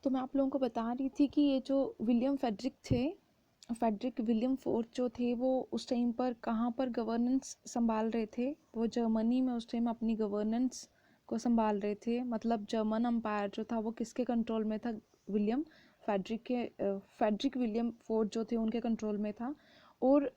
तो मैं आप लोगों को बता रही थी कि ये जो विलियम फेडरिक थे, फेडरिक विलियम फोर्थ जो थे, वो उस टाइम पर कहाँ पर गवर्नेंस संभाल रहे थे? वो जर्मनी में उस टाइम अपनी गवर्नेंस को संभाल रहे थे। मतलब जर्मन अम्पायर जो था वो किसके कंट्रोल में था? विलियम फेडरिक विलियम फोर्थ जो थे उनके कंट्रोल में था। और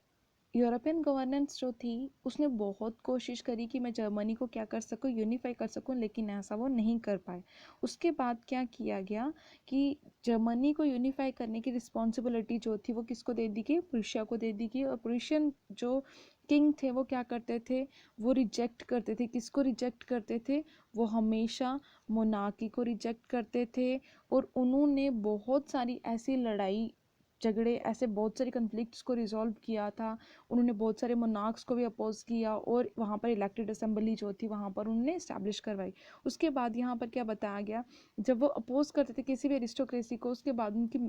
यूरोपियन गवर्नेंस जो थी उसने बहुत कोशिश करी कि मैं जर्मनी को क्या कर सकूं, यूनिफाई कर सकूं, लेकिन ऐसा वो नहीं कर पाए। उसके बाद क्या किया गया कि जर्मनी को यूनिफाई करने की रिस्पॉन्सिबिलिटी जो थी वो किसको दे दी गई? प्रुशिया को दे दी गई। और प्रुशियन जो किंग थे वो क्या करते थे? वो रिजेक्ट करते थे। किसको रिजेक्ट करते थे? वो हमेशा मोनार्की को रिजेक्ट करते थे। और उन्होंने बहुत सारी ऐसी लड़ाई झगड़े, ऐसे बहुत सारे कन्फ्लिक्ट्स को रिजॉल्व किया था। उन्होंने बहुत सारे मोनार्क्स को भी अपोज किया और वहाँ पर इलेक्टेड असेंबली जो थी वहाँ पर उन्होंने इस्टेब्लिश करवाई। उसके बाद यहाँ पर क्या बताया गया, जब वो अपोज करते थे किसी भी एरिस्टोक्रेसी को, उसके बाद उनकी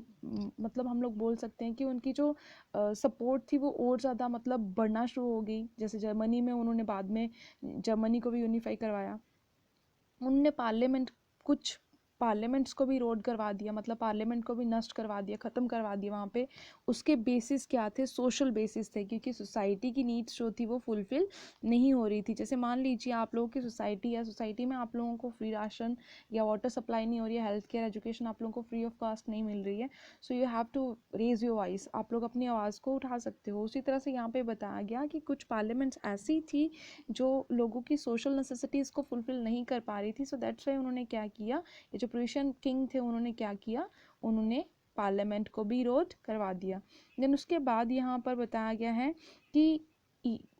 मतलब हम लोग बोल सकते हैं कि उनकी जो सपोर्ट थी वो और ज़्यादा मतलब बढ़ना शुरू हो गई। जैसे जर्मनी में उन्होंने बाद में जर्मनी को भी यूनिफाई करवाया। उनने कुछ पार्लियामेंट्स को भी रोड करवा दिया, मतलब पार्लियामेंट को भी नष्ट करवा दिया, ख़त्म करवा दिया वहाँ पे। उसके बेसिस क्या थे? सोशल बेसिस थे, क्योंकि सोसाइटी की नीड्स जो थी वो फुलफिल नहीं हो रही थी। जैसे मान लीजिए आप लोगों की सोसाइटी है, सोसाइटी में आप लोगों को फ्री राशन या वाटर सप्लाई नहीं हो रही है, हेल्थ केयर एजुकेशन आप लोगों को फ्री ऑफ कॉस्ट नहीं मिल रही है। So you have to raise your voice, आप लोग अपनी आवाज़ को उठा सकते हो। उसी तरह से यहाँ पे बताया गया कि कुछ पार्लियामेंट्स ऐसी थी जो लोगों की सोशल नेसेसिटीज़ को फुलफिल नहीं कर पा रही थी। सो दैट्स वाई उन्होंने क्या किया, ये जो प्रुशियन किंग थे उन्होंने क्या किया, उन्होंने पार्लियामेंट को भी विरोध करवा दिया। देन उसके बाद यहाँ पर बताया गया है कि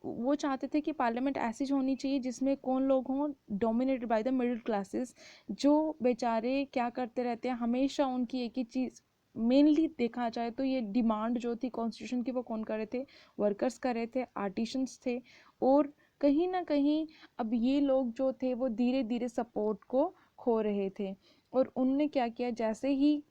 वो चाहते थे कि पार्लियामेंट ऐसी होनी चाहिए जिसमें कौन लोग हों? Dominated by the middle classes, जो बेचारे क्या करते रहते हैं हमेशा उनकी एक ही चीज़, मेनली देखा जाए तो ये डिमांड जो थी कॉन्स्टिट्यूशन की वो कौन कर रहे थे? वर्कर्स कर रहे थे, आर्टिशंस थे। और कहीं ना कहीं अब ये लोग जो थे वो धीरे धीरे सपोर्ट को खो रहे थे। और उनने क्या किया, जैसे ही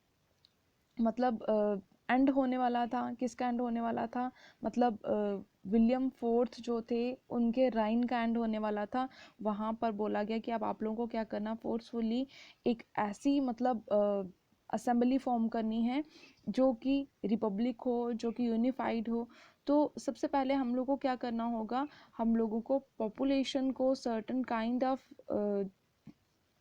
मतलब एंड होने वाला था, किसका एंड होने वाला था? मतलब विलियम फोर्थ जो थे उनके राइन का एंड होने वाला था। वहाँ पर बोला गया कि अब आप लोगों को क्या करना, फोर्सफुली एक ऐसी मतलब असेंबली फॉर्म करनी है जो कि रिपब्लिक हो, जो कि यूनिफाइड हो। तो सबसे पहले हम लोग को क्या करना होगा, हम लोगों को पॉपुलेशन को सर्टन काइंड ऑफ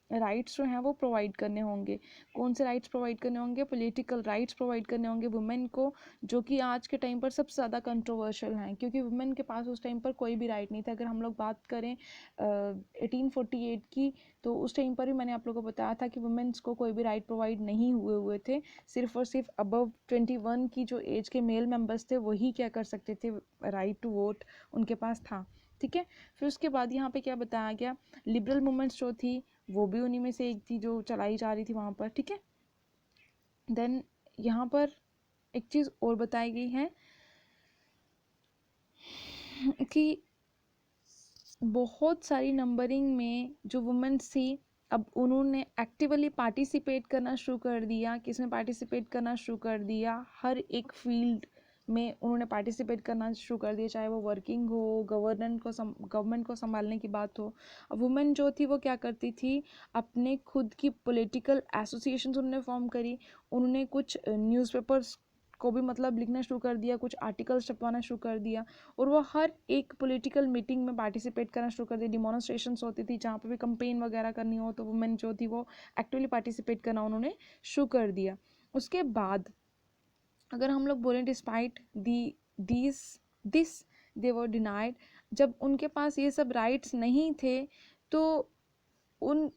राइट्स जो हैं वो प्रोवाइड करने होंगे। कौन से राइट्स प्रोवाइड करने होंगे? पॉलिटिकल राइट्स प्रोवाइड करने होंगे वुमेन को, जो कि आज के टाइम पर सबसे ज़्यादा कंट्रोवर्शियल हैं, क्योंकि वुमेन के पास उस टाइम पर कोई भी राइट नहीं था। अगर हम लोग बात करें 1848 की, तो उस टाइम पर भी मैंने आप लोगों को बताया था कि वुमेन्स को कोई भी राइट प्रोवाइड नहीं हुए थे। सिर्फ और सिर्फ अबव 21 की जो एज के मेल मेंबर्स थे वही क्या कर सकते थे, राइट टू वोट उनके पास था। ठीक है। फिर उसके बाद यहाँ पे क्या बताया गया, लिबरल मूवमेंट्स जो थी वो भी उन्हीं में से एक थी जो चलाई जा रही थी वहाँ पर। ठीक है। देन यहाँ पर एक चीज़ और बताई गई है कि बहुत सारी नंबरिंग में जो वुमेन्स थी, अब उन्होंने एक्टिवली पार्टिसिपेट करना शुरू कर दिया। किसमें पार्टिसिपेट करना शुरू कर दिया? हर एक फील्ड में उन्होंने पार्टिसिपेट करना शुरू कर दिया, चाहे वो वर्किंग हो, गवर्नमेंट को संभालने की बात हो। अब वुमेन जो थी वो क्या करती थी, अपने खुद की पॉलिटिकल एसोसिएशंस उन्होंने फॉर्म करी। उन्होंने कुछ न्यूज़पेपर्स को भी मतलब लिखना शुरू कर दिया, कुछ आर्टिकल्स छपवाना शुरू कर दिया। और वो हर एक पॉलिटिकल मीटिंग में पार्टिसिपेट करना शुरू कर दिया। डिमॉन्स्ट्रेशंस होती थी जहाँ पे भी कंपेन वगैरह करनी हो, तो वुमेन जो थी वो एक्टिवली पार्टिसिपेट करना उन्होंने शुरू कर दिया। उसके बाद अगर हम लोग बोलें, despite this they were denied, जब उनके पास ये सब राइट्स नहीं थे तो उन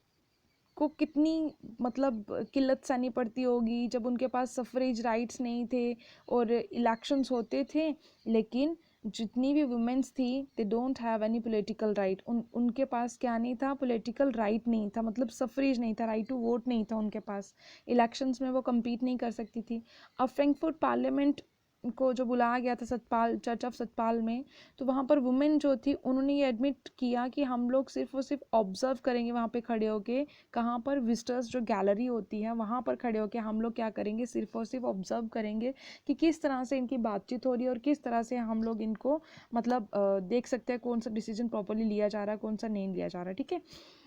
को कितनी मतलब किल्लत सहनी पड़ती होगी जब उनके पास सफरेज राइट्स नहीं थे और इलेक्शंस होते थे, लेकिन जितनी भी वुमेन्स थी they don't have any political right. उनके पास क्या नहीं था? पॉलिटिकल राइट नहीं था, मतलब सफरेज नहीं था, राइट टू वोट नहीं था उनके पास। इलेक्शंस में वो कम्पीट नहीं कर सकती थी। अब फ्रैंकफर्ट पार्लियामेंट को जो बुलाया गया था सतपाल, चर्च ऑफ सतपाल में, तो वहाँ पर वुमेन जो थी उन्होंने ये एडमिट किया कि हम लोग सिर्फ और सिर्फ ऑब्जर्व करेंगे वहाँ पे खड़े होके। कहाँ पर? विजिटर्स जो गैलरी होती है वहाँ पर खड़े होकर हम लोग क्या करेंगे, सिर्फ और सिर्फ ऑब्जर्व करेंगे कि किस तरह से इनकी बातचीत हो रही है और किस तरह से हम लोग इनको मतलब देख सकते हैं कौन सा डिसीजन प्रॉपरली लिया जा रहा है, कौन सा नहीं लिया जा रहा है। ठीक है।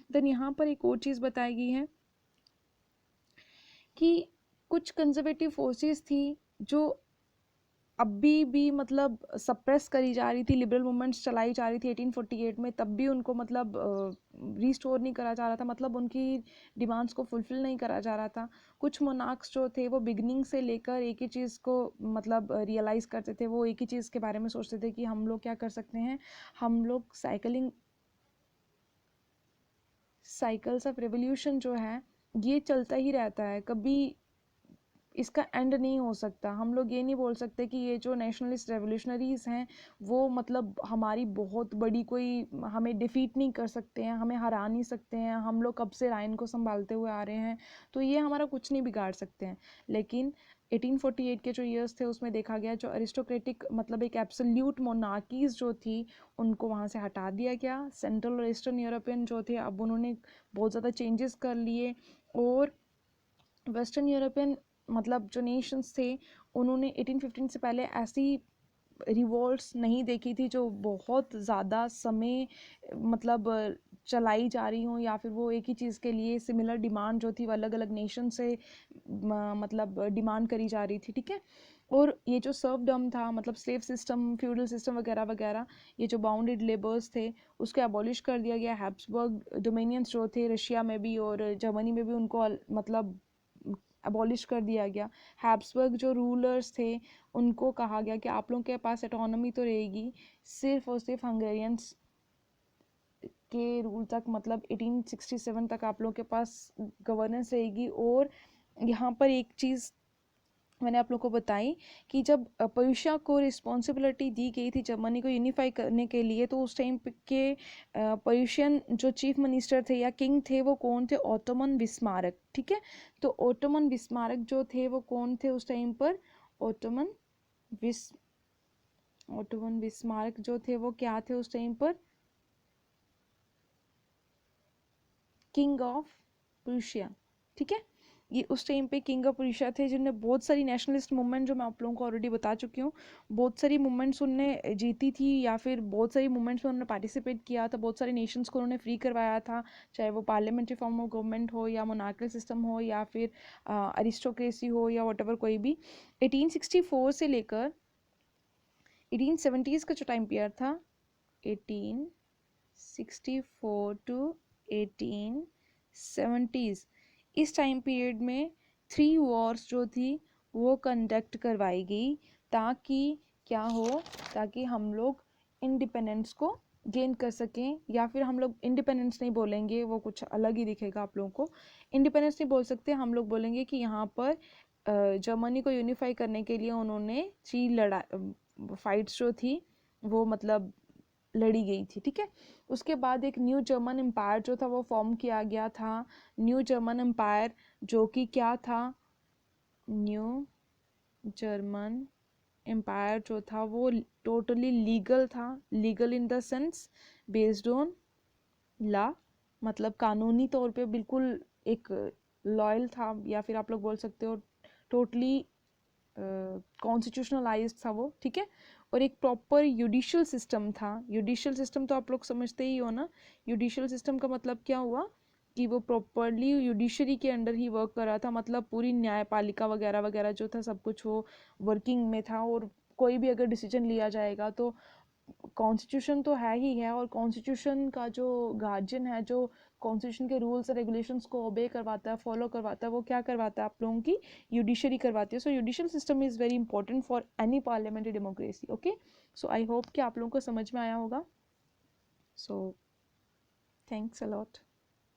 देन यहाँ पर एक और चीज़ बताई गई है कि कुछ कंजर्वेटिव फोर्सेस थी जो अभी भी मतलब सप्रेस करी जा रही थी, लिबरल मूवमेंट्स चलाई जा रही थी 1848 में, तब भी उनको मतलब रिस्टोर नहीं करा जा रहा था, मतलब उनकी डिमांड्स को फुलफिल नहीं करा जा रहा था। कुछ मोनार्क्स जो थे वो बिगनिंग से लेकर एक ही चीज़ को मतलब रियलाइज़ करते थे, वो एक ही चीज़ के बारे में सोचते थे कि हम लोग क्या कर सकते हैं, हम लोग साइकिल्स ऑफ रेवोल्यूशन जो है ये चलता ही रहता है, कभी इसका एंड नहीं हो सकता। हम लोग ये नहीं बोल सकते कि ये जो नेशनलिस्ट रेवोल्यूशनरीज हैं वो मतलब हमारी बहुत बड़ी कोई, हमें डिफीट नहीं कर सकते हैं, हमें हरा नहीं सकते हैं, हम लोग कब से राइन को संभालते हुए आ रहे हैं तो ये हमारा कुछ नहीं बिगाड़ सकते हैं। लेकिन 1848 के जो ईयर्स थे उसमें देखा गया जो अरिस्टोक्रेटिक मतलब एक एब्सोल्यूट मोनार्कीज जो थी उनको वहाँ से हटा दिया गया। सेंट्रल और ईस्टर्न यूरोपियन जो थे अब उन्होंने बहुत ज़्यादा चेंजेस कर लिए, और वेस्टर्न यूरोपियन मतलब जो नेशंस थे उन्होंने 1815 से पहले ऐसी रिवॉल्ट्स नहीं देखी थी जो बहुत ज़्यादा समय मतलब चलाई जा रही हों, या फिर वो एक ही चीज़ के लिए सिमिलर डिमांड जो थी वो अलग अलग नेशन से मतलब डिमांड करी जा रही थी, ठीक है। और ये जो सर्वडम था मतलब स्लेव सिस्टम, फ्यूडल सिस्टम वगैरह वगैरह, ये जो बाउंडेड लेबर्स थे उसको एबॉलिश कर दिया गया। हैब्सबर्ग डोमिनियंस जो थे रशिया में भी और जर्मनी में भी उनको मतलब एबॉलिश कर दिया गया। हैब्सबर्ग जो रूलर्स थे उनको कहा गया कि आप लोगों के पास ऑटोनॉमी तो रहेगी, सिर्फ और सिर्फ हंगेरियंस के रूल तक, मतलब 1867 तक आप लोगों के पास गवर्नेंस रहेगी। और यहाँ पर एक चीज़ मैंने आप लोगों को बताई कि जब प्रूशिया को रिस्पॉन्सिबिलिटी दी गई थी जर्मनी को यूनिफाई करने के लिए, तो उस टाइम के प्रूशियन जो चीफ मिनिस्टर थे या किंग थे वो कौन थे, ओटोमन बिस्मार्क, ठीक है। तो ओटोमन बिस्मार्क जो थे वो कौन थे उस टाइम पर, ओटोमन बिस्मार्क जो थे वो क्या थे उस टाइम पर, किंग ऑफ प्रूशिया, ठीक है। ये उस टाइम पे किंग ऑफ प्रूशिया थे जिन्होंने बहुत सारी नेशनलिस्ट मूवमेंट, जो मैं आप लोगों को ऑलरेडी बता चुकी हूँ, बहुत सारी मूवमेंट्स उनने जीती थी या फिर बहुत सारी मूवमेंट्स में उन्होंने पार्टिसिपेट किया था, बहुत सारे नेशंस को उन्होंने फ्री करवाया था, चाहे वो पार्लियामेंट्री फॉर्म ऑफ गवर्नमेंट हो या मोनार्कल सिस्टम हो या फिर अरिस्टोक्रेसी हो या वॉट कोई भी। 1864 से लेकर 1870s का जो टाइम पीरियड था, 1864 टू 1870s, इस टाइम पीरियड में 3 वॉर्स जो थी वो कंडक्ट करवाई गई, ताकि क्या हो, ताकि हम लोग इंडिपेंडेंस को गेन कर सकें, या फिर हम लोग इंडिपेंडेंस नहीं बोलेंगे, वो कुछ अलग ही दिखेगा आप लोगों को, इंडिपेंडेंस नहीं बोल सकते, हम लोग बोलेंगे कि यहाँ पर जर्मनी को यूनिफाई करने के लिए उन्होंने 3 फाइट्स जो थी वो मतलब लड़ी गई थी, ठीक है। उसके बाद एक न्यू जर्मन एम्पायर जो था वो फॉर्म किया गया था। न्यू जर्मन एम्पायर जो कि क्या था, न्यू जर्मन एम्पायर जो था वो टोटली लीगल था, legal in the sense based on law, मतलब कानूनी तौर पे बिल्कुल एक लॉयल था, या फिर आप लोग बोल सकते हो टोटली कॉन्स्टिट्यूशनलाइज्ड था वो, ठीक है। और एक प्रॉपर जुडिशियल सिस्टम था। जुडिशियल सिस्टम तो आप लोग समझते ही हो ना, जुडिशियल सिस्टम का मतलब क्या हुआ कि वो प्रॉपरली जुडिशरी के अंडर ही वर्क कर रहा था, मतलब पूरी न्यायपालिका वगैरह वगैरह जो था सब कुछ वो वर्किंग में था, और कोई भी अगर डिसीजन लिया जाएगा तो कॉन्स्टिट्यूशन तो है ही है, और कॉन्स्टिट्यूशन का जो गार्जियन है, जो कॉन्स्टिट्यूशन के रूल्स और रेगुलेशंस को ओबे करवाता है, फॉलो करवाता है, वो क्या करवाता है आप लोगों की जुडिशरी करवाती है। So judicial system is very important for any parliamentary democracy. Okay, so I hope कि आप लोगों को समझ में आया होगा। So thanks a lot.